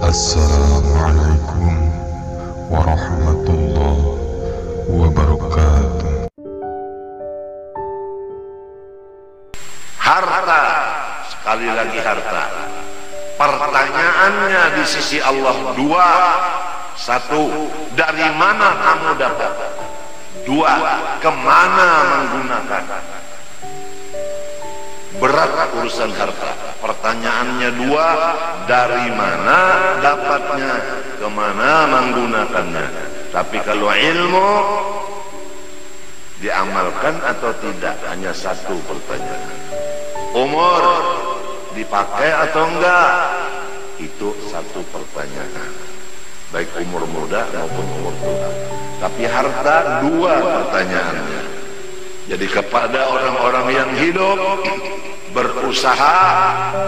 Assalamualaikum warahmatullahi wabarakatuh. Harta, sekali lagi harta. Pertanyaannya di sisi Allah dua. Satu, dari mana kamu dapat? Dua, kemana menggunakan? Berat urusan harta. Pertanyaannya dua, dari mana dapatnya, kemana menggunakannya. Tapi kalau ilmu diamalkan atau tidak, hanya satu pertanyaan. Umur dipakai atau enggak, itu satu pertanyaan, baik umur muda maupun umur tua. Tapi harta dua pertanyaannya. Jadi kepada orang-orang yang hidup, berusaha,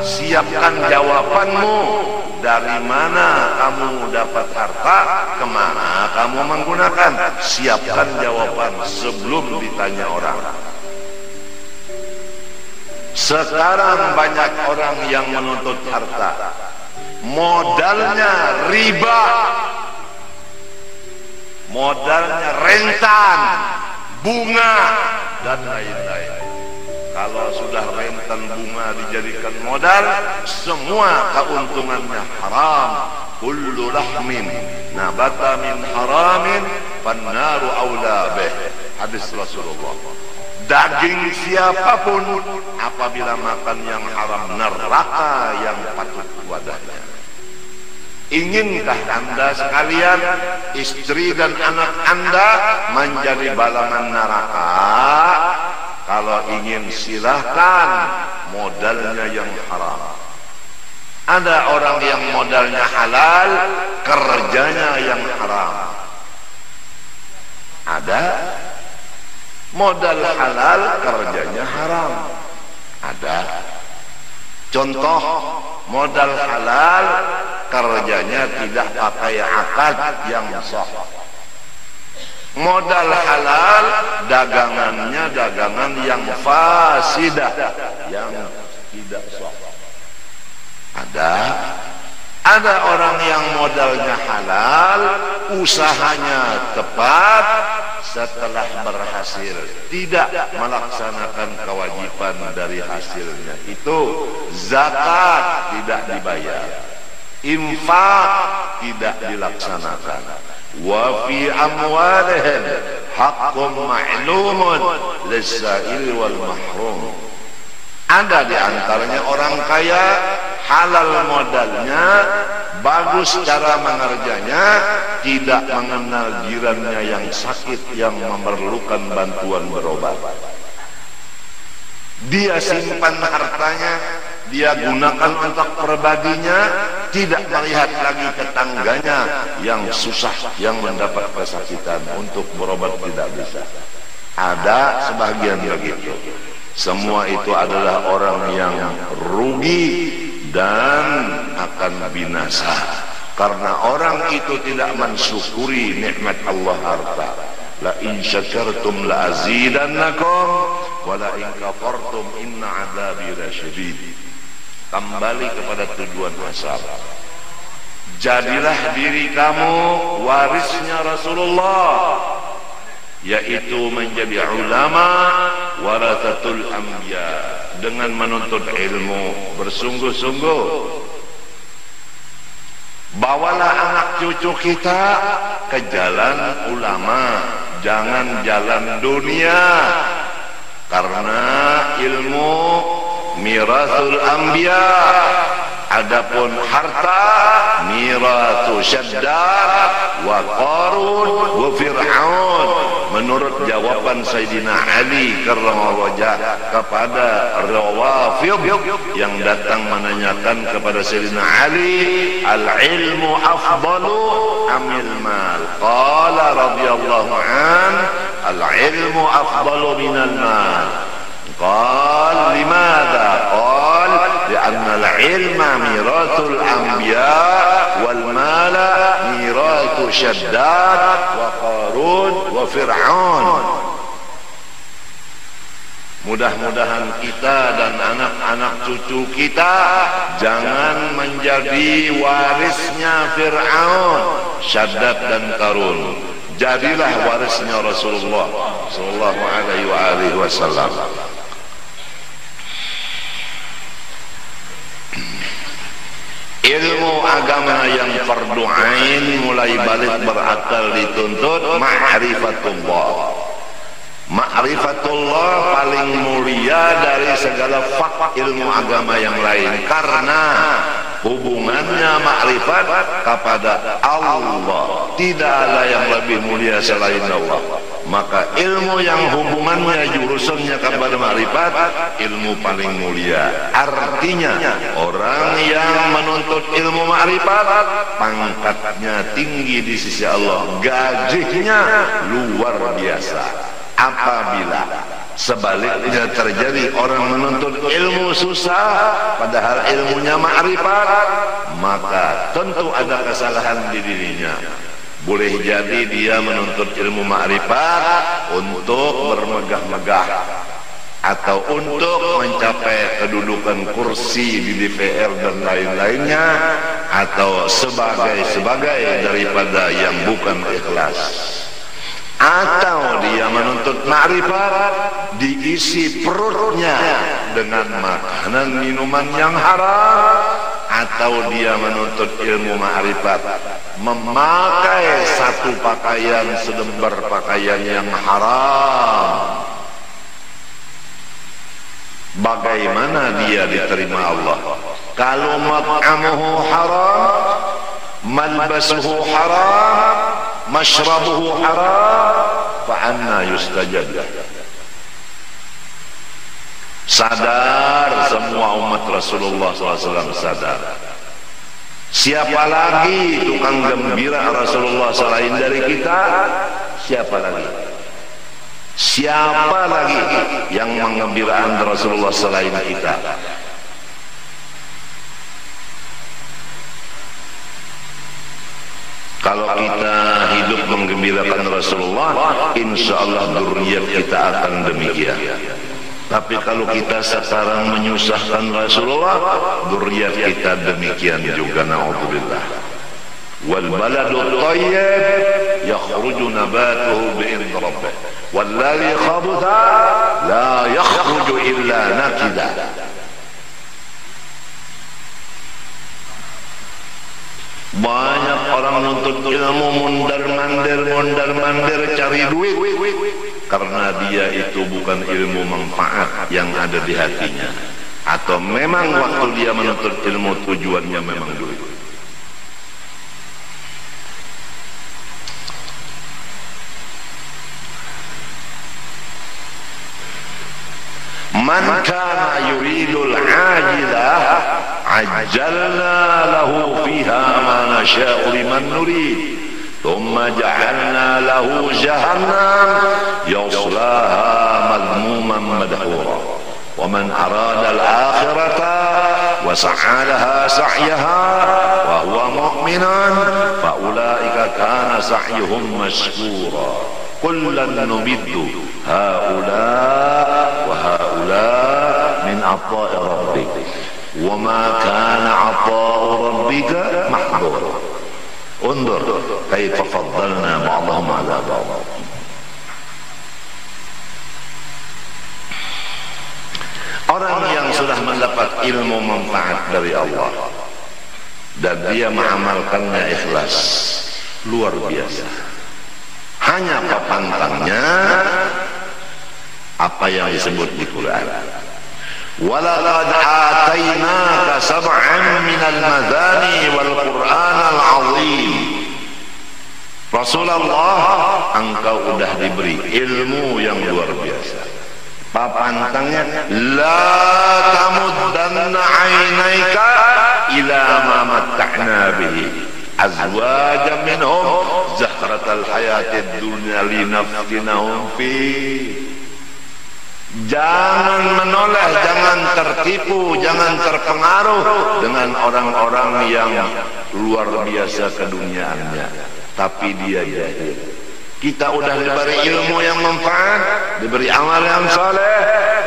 siapkan jawabanmu. Dari mana kamu dapat harta, kemana kamu menggunakan. Siapkan jawaban sebelum ditanya orang. Sekarang banyak orang yang menuntut harta, modalnya riba, modalnya rentan, bunga, dan lain-lain. Kalau sudah rentan bunga dijadikan modal, semua keuntungannya haram. Kullu lahmin nabata min haramin fannaru aula bih. Hadis Rasulullah. Daging siapapun apabila makan yang haram, neraka yang patut wadahnya. Inginkah Anda sekalian, istri dan anak Anda menjadi balangan neraka? Kalau ingin, silahkan, modalnya yang haram. Ada orang yang modalnya halal, kerjanya yang haram. Ada modal halal, kerjanya haram. Ada. Contoh, modal halal, kerjanya tidak pakai akad yang sah. Modal halal, dagangannya dagangan yang fasidah, yang tidak sah. Ada orang yang modalnya halal, usahanya tepat, setelah berhasil tidak melaksanakan kewajiban dari hasilnya itu. Zakat tidak dibayar, infak tidak dilaksanakan. Wa fi amwalihim haqqun ma'lumun lis-sa'il wal mahrum. Ada di antaranya orang kaya, halal modalnya, bagus cara mengerjanya, tidak mengenal jirannya yang sakit, yang memerlukan bantuan berobat. Dia simpan hartanya, dia gunakan untuk pribadinya, tidak melihat lagi tetangganya yang susah, yang mendapat kesakitan, untuk berobat tidak bisa. Ada sebagian begitu. Semua itu adalah orang yang rugi dan akan binasa, karena orang itu tidak mensyukuri nikmat Allah harta. La in syakartum la azidannakum wa la in kafartum inna adzabi lasyadid. Kembali kepada tujuan asal. Jadilah diri kamu warisnya Rasulullah, yaitu menjadi ulama warathatul anbiya, dengan menuntut ilmu bersungguh-sungguh. Bawalah anak cucu kita ke jalan ulama, jangan jalan dunia, karena ilmu mirasul anbiya. Adapun harta, miratu Syaddad wa Qarun wa Fir'aun. Menurut jawaban Sayyidina Ali karramallahu wajhah kepada Rawafid yang datang menanyakan kepada Sayyidina Ali, al-ilmu afdalu amil mal? Qala radhiyallahu an, al-ilmu afdalu minal mal. Qala limadha? Qala li'anna al-ilma miratul anbiya wal mala miratu Syaddad wa Qarun wa Fir'aun. Mudah-mudahan kita dan anak-anak cucu kita jangan menjadi warisnya Fir'aun, Syaddad dan Qarun. Jadilah warisnya Rasulullah sallallahu alaihi wasallam. Ilmu agama yang fardu ain mulai balik berakal dituntut ma'rifatullah. Ma'rifatullah paling mulia dari segala ilmu agama yang lain, karena hubungannya makrifat kepada Allah. Tidak ada yang lebih mulia selain Allah. Maka ilmu yang hubungannya jurusannya kepada makrifat, ilmu paling mulia. Artinya orang yang menuntut ilmu makrifat pangkatnya tinggi di sisi Allah, gajinya luar biasa. Apabila sebaliknya terjadi orang menuntut ilmu susah padahal ilmunya ma'rifat, maka tentu ada kesalahan di dirinya. Boleh jadi dia menuntut ilmu ma'rifat untuk bermegah-megah atau untuk mencapai kedudukan kursi di DPR dan lain-lainnya, atau sebagai daripada yang bukan ikhlas. Atau dia menuntut ma'rifat diisi perutnya dengan makanan minuman yang haram, atau dia menuntut ilmu ma'rifat memakai satu pakaian selembar pakaian yang haram. Bagaimana dia diterima Allah? Kalau mat'amuhu haram, malbasuhu haram, mashrabuhu haram, fa'anna yustajab. Sadar semua umat Rasulullah SAW, sadar. Siapa lagi tukang gembira Rasulullah selain dari kita? Siapa lagi? Siapa lagi yang menggembirakan Rasulullah selain kita? Kalau kita hidup menggembirakan Rasulullah, insya Allah dzurriyyat kita akan demikian. Tapi kalau kita sekarang menyusahkan Rasulullah, dzurriyyat kita demikian juga, naudzubillah. Wal baladut thayyib yakhruju nabatuhu bi'idzni rabbih wal ladzi khabutha la yakhruju illa nakida. Banyak orang nuntut ilmu mondar-mandir cari duit, karena dia itu bukan ilmu manfaat yang ada di hatinya, atau memang waktu dia menuntut ilmu tujuannya memang duit. Man kana yuridul ajilah ajjalna lahu fiha ma nasha'u liman nurid thumma ja'alna lahu jahannam yaslaha madhmuman madhura wa man arada al-akhirata wa sa'a laha sa'yaha wa huwa mu'minun fa ulaika kana sa'yuhum mashkura kullan numiddu haula wa haula min ata'i rabbik wa ma kana ata'u rabbika mahdura. Undur kaifa faddalna ba'dahum 'ala ba'd. Orang yang sudah mendapat ilmu manfaat dari Allah dan dia mengamalkannya ikhlas, luar biasa. Hanya pantangnya apa yang disebut di Quran. Walaqad atainaka sab'an minal madani wal Qur'anal 'azim. Rasulullah, engkau sudah diberi ilmu yang luar biasa. Pantangnya, la tamuddanna 'ainaika ila ma matta'na bihi azwajan minhum zahratal hayatid dunya linaftinahum fi. Jangan menoleh, jangan tertipu, jangan terpengaruh dengan orang-orang yang luar biasa keduniaannya, tapi dia jahil. Kita udah diberi ilmu yang manfaat, diberi amal yang saleh,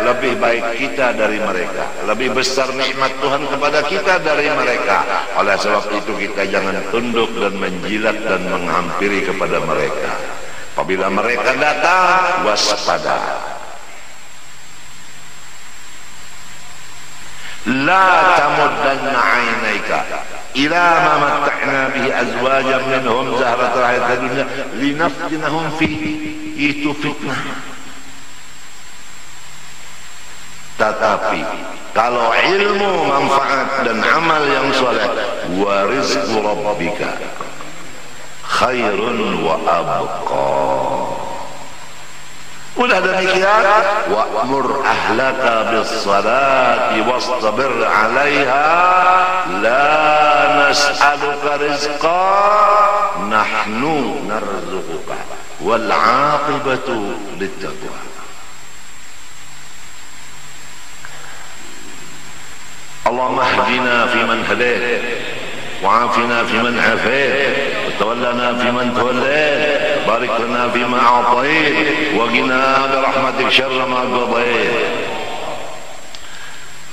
lebih baik kita dari mereka, lebih besar nikmat Tuhan kepada kita dari mereka. Oleh sebab itu kita jangan tunduk dan menjilat dan menghampiri kepada mereka. Apabila mereka datang, waspada. La tamuddanna 'ainaika ila ma matta'na bihi azwajan minhum zahratal hayatid dunya linaftinahum fihi. Itu fitnah. Tetapi kalau ilmu manfaat dan amal yang saleh, wa rizqu rabbika khairun wa abqa. Udah demikian, wa'mur ahlaka bis-salati wastabir 'alaiha la nas'aluka rizqa nahnu narzuquka wal 'aqibatu lit-taqwa. Allahumma hdina fi man hadayt وعافنا فيمن عافيت وتولنا فيمن توليت بارك لنا فيما أعطيت وقنا برحمتك شر ما قضيت.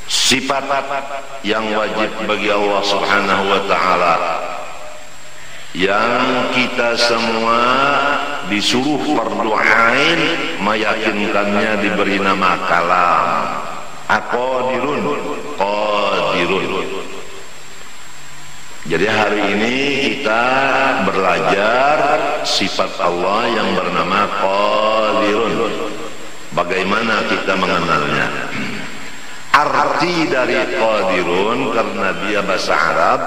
Sifat yang wajib bagi Allah Subhanahu wa ta'ala yang kita semua disuruh fardu ain meyakinkannya, diberi nama kalam. Qadirun. Jadi hari ini kita belajar sifat Allah yang bernama Qadirun. Bagaimana kita mengenalnya? Arti dari Qadirun, karena dia bahasa Arab,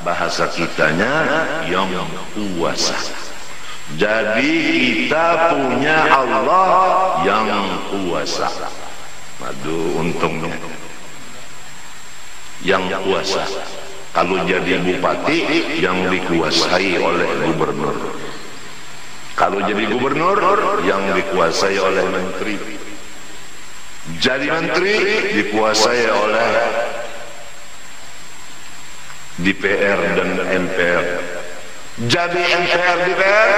bahasa kitanya yang kuasa. Jadi kita punya Allah yang kuasa. Aduh, untungnya yang kuasa. Kalau jadi bupati, yang dikuasai oleh gubernur. Kalau jadi gubernur, yang dikuasai oleh menteri. Jadi menteri dikuasai oleh DPR dan MPR. Jadi MPR DPR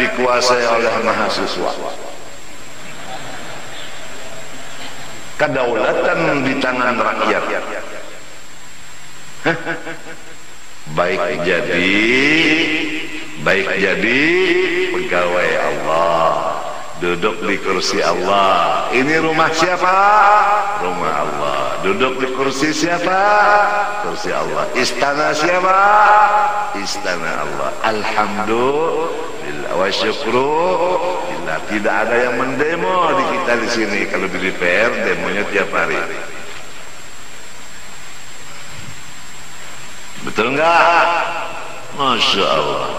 dikuasai oleh mahasiswa. Kedaulatan di tangan rakyat. Baik jadi pegawai Allah, duduk di kursi Allah. Ini rumah siapa? Rumah Allah. Duduk di kursi siapa? Kursi Allah. Istana siapa? Istana Allah. Alhamdulillah wa syukrulillah. Tidak ada yang mendemo di kita di sini. Kalau di DPR demonya tiap hari. Betul enggak? Masya Allah.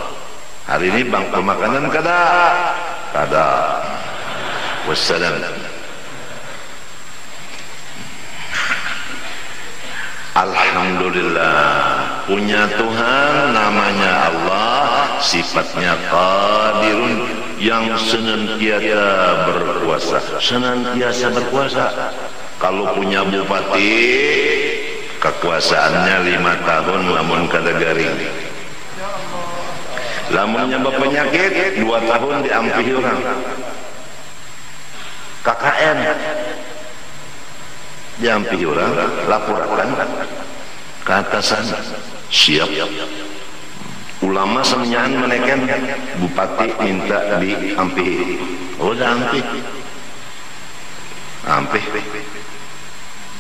Hari ini bangku makanan kada? Kada. Wassalam. Alhamdulillah, punya Tuhan namanya Allah, sifatnya Qadirun, yang senantiasa berkuasa. Senantiasa berkuasa. Kalau punya bupati, kekuasaannya 5 tahun lamun kada garing. Lamunnya berpenyakit 2 tahun diampihi orang. KKN diampihi orang, laporkan ke atasan, siap. Ulama semenyan menekan bupati minta diampihi. Oh, ampih.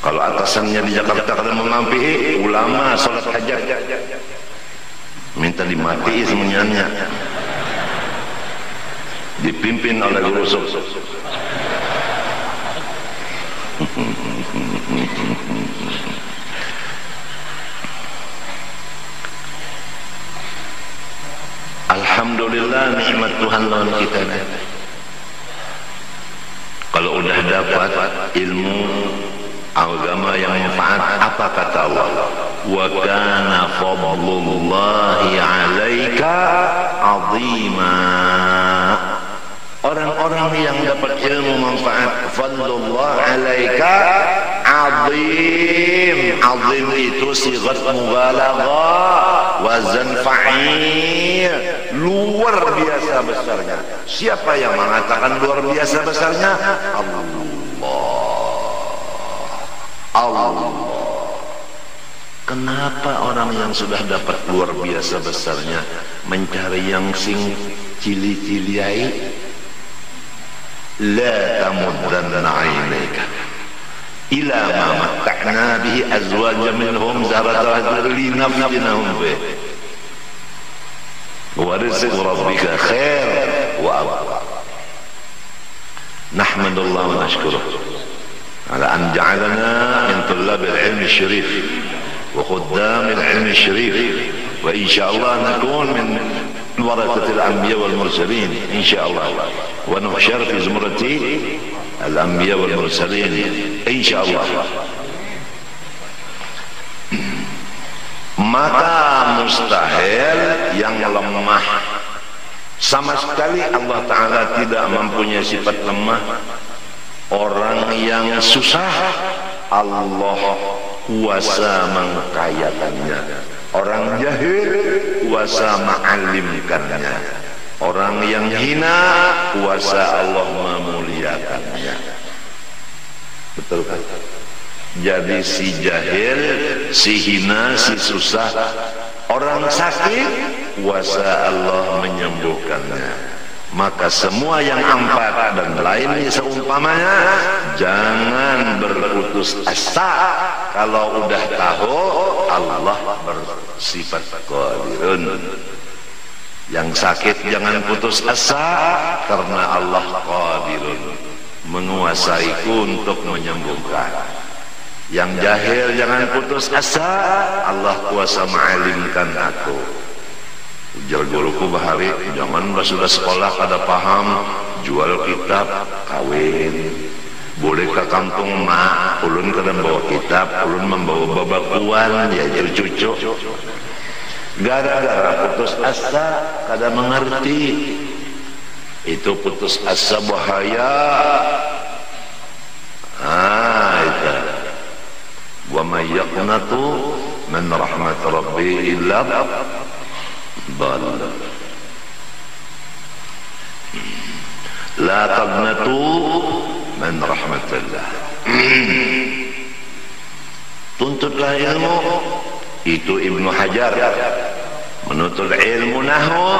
Kalau atasannya di Jakarta kada mengampihi, ulama salat hajat minta dimati semuanya, dipimpin oleh guru sukses. Alhamdulillah, nikmat Tuhan lawan kita. Kalau udah dapat ilmu agama yang manfaat, apa kata Allah? Wa kana fadlullahi 'alaika 'azima. Orang-orang yang dapat ilmu manfaat, fadlullah 'alaika 'azim. 'Azim itu sighat mubalaghah, wazan fa'il, luar biasa besarnya. Siapa yang mengatakan luar biasa besarnya? Allah. Kenapa orang yang sudah dapat luar biasa besarnya mencari yang sing cili-ciliai? La tamuddanna 'ainaka ila ma matta'na bihi azwajan minhum zahratal linaftinahum bih wa rizqu rabbika khair wa abqa. Nahmadullah wa nashkuruh ala an ja'alana min tullabil ilmi syarif wa khuddamil ilmi syarif, wa insyaallah nakun min warasatil anbiya wal mursalin insyaallah, wa nuhsyar fi zumrati al anbiya wal mursalin insyaallah. Maka mustahil yang lemah, sama sekali Allah Ta'ala tidak mempunyai sifat lemah. Orang yang susah Allah kuasa mengkayakannya, orang jahil kuasa mengalimkannya, orang yang hina kuasa Allah memuliakannya. Betul kan? Jadi si jahil, si hina, si susah, orang sakit kuasa Allah menyembuhkannya. Maka semua yang empat dan lainnya seumpamanya, jangan berputus asa. Kalau udah tahu Allah bersifat qadirun. Yang sakit jangan putus asa, karena Allah qadirun, menguasaiku untuk menyembuhkan. Yang jahil jangan putus asa, Allah kuasa mengalimkan aku. Ujar guruku bahari, jangan sudah sekolah kada paham, jual kitab, kawin. Boleh ke kampung mak, ulun kada bawa kitab, ulun membawa babakuan, ya jadi cucu. Gara-gara putus asa, kada mengerti. Itu putus asa bahaya. Itu. Wa may yaqnatu min rahmat rabbi illa dal. La taqnatu min rahmatillah. Tuntutlah ilmu. Itu Ibnu Hajar menuntut ilmu nahwu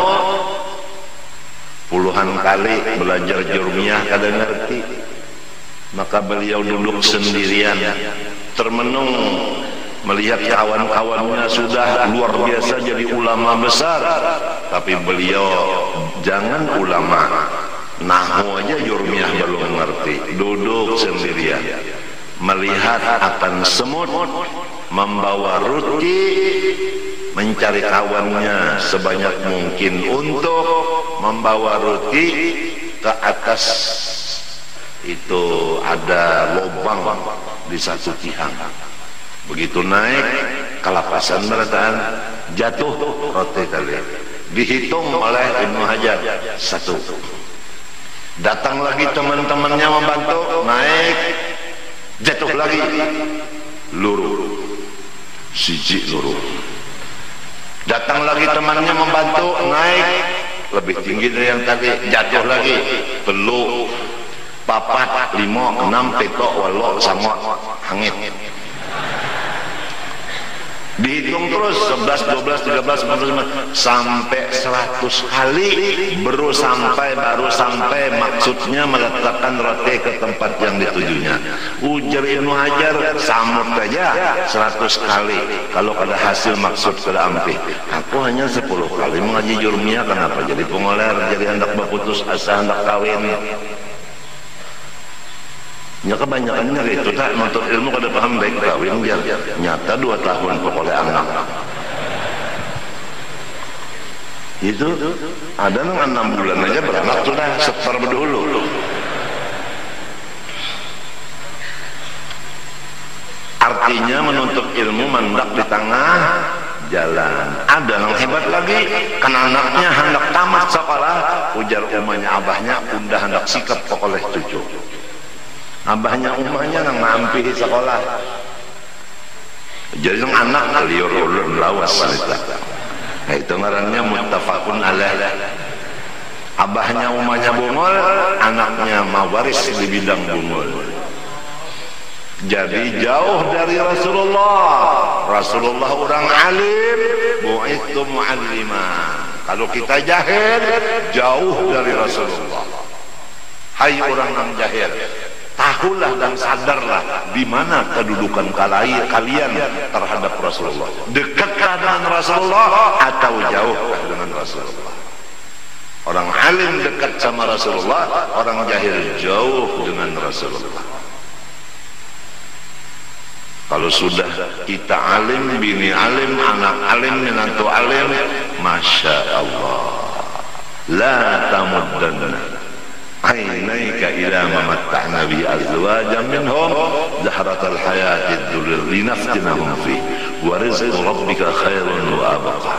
puluhan kali belajar jurmiyah kada ngerti. Maka beliau duduk sendirian termenung melihat kawan-kawannya sudah luar biasa jadi ulama besar, tapi beliau jangan ulama nahwu aja jurmiyah belum ngerti, duduk sendirian melihat akan semut membawa roti, mencari kawannya sebanyak mungkin untuk membawa roti ke atas. Itu ada lubang di satu tiang. Begitu naik kelapasan berataan, jatuh roti tadi. Dihitung oleh Ibnu Hajar satu. Datang lagi teman-temannya membantu, naik, jatuh lagi, luruh, siji luruh. Datang lagi temannya membantu, naik, lebih tinggi dari yang tadi, jatuh lagi, telu, papat, 5, 6, petok, walau sama hangit. Dihitung terus 11, 12, 13, 14, sampai 100 kali baru sampai maksudnya meletakkan roti ke tempat yang ditujunya. Ujar Ibnu Hajar, samut aja 100 kali kalau ada hasil maksud kada ampi. Aku hanya 10 kali mengaji jurmiyah, kenapa jadi pengoler, jadi hendak berputus asa, hendak kawin. Ya kebanyakannya itu tak nuntut ilmu kada paham baik kawin jar. Nyata 2 tahun pokoknya anak. Itu ada nang 6 bulan aja beranak sudah seper berdulu. Artinya menuntut ilmu mendak di tengah jalan. Ada yang hebat lagi, kan anaknya hendak tamat sekolah, ujar umahnya abahnya, udah hendak sikap pokoknya cucu. Abahnya umahnya nang ngampi di sekolah. Jadi anak liur ulun lawas wanita. Itu ngarannya muttafaqun alaih. Abahnya umahnya bungul, anaknya mawaris di bidang bungul. Jadi jauh dari Rasulullah. Rasulullah orang alim, bu'ithu mu'allimah. Kalau kita jahil, jauh dari Rasulullah. Hai orang yang jahil, tahulah dan sadarlah di mana kedudukan kalian terhadap Rasulullah. Dekatkah dengan Rasulullah atau jauhkah dengan Rasulullah? Orang alim dekat sama Rasulullah, orang jahil jauh dengan Rasulullah. Kalau sudah kita alim, bini alim, anak alim, menantu alim, Masya Allah, la tamuddanna aynayka ila mamatta'na bi azwajan minhum zahratal hayatid dunya linaftinahum fi wa rizqu rabbika khairun wa abqa.